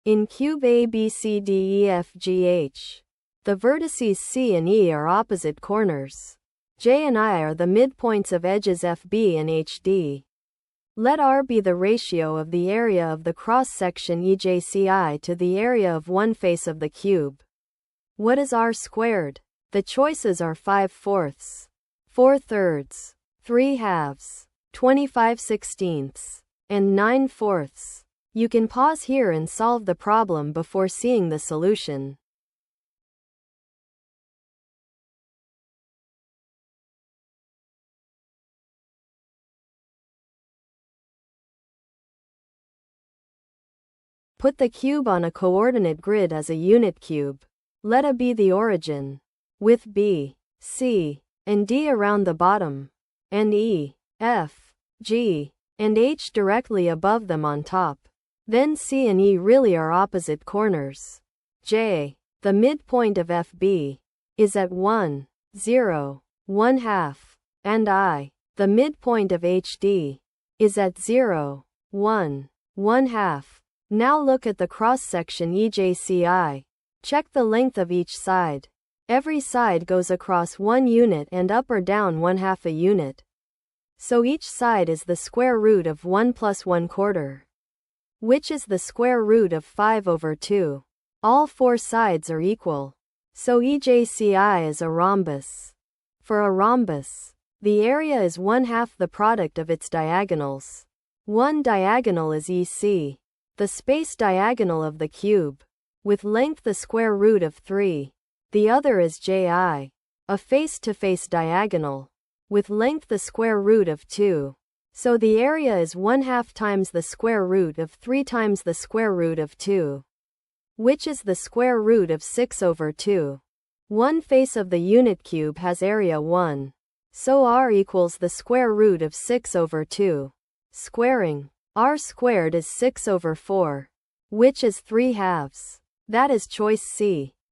In cube ABCDEFGH, the vertices C and E are opposite corners. J and I are the midpoints of edges FB and HD. Let R be the ratio of the area of the cross-section EJCI to the area of one face of the cube. What is R squared? The choices are 5/4, 4/3, 3/2, 25/16, and 9/4. You can pause here and solve the problem before seeing the solution. Put the cube on a coordinate grid as a unit cube. Let A be the origin, with B, C, and D around the bottom, and E, F, G, and H directly above them on top. Then C and E really are opposite corners. J, the midpoint of FB, is at 1, 0, 1/2, and I, the midpoint of HD, is at 0, 1, 1/2. Now look at the cross-section EJCI. Check the length of each side. Every side goes across 1 unit and up or down 1/2 a unit. So each side is the square root of 1 plus 1/4, which is the square root of 5/2. All 4 sides are equal. So EJCI is a rhombus. For a rhombus, the area is 1/2 the product of its diagonals. One diagonal is EC, the space diagonal of the cube, with length the square root of 3. The other is JI, a face-to-face diagonal, with length the square root of 2. So the area is 1/2 times the square root of 3 times the square root of 2, which is the square root of 6/2. One face of the unit cube has area 1. So R equals the square root of 6/2. Squaring R squared is 6/4, which is 3/2. That is choice C.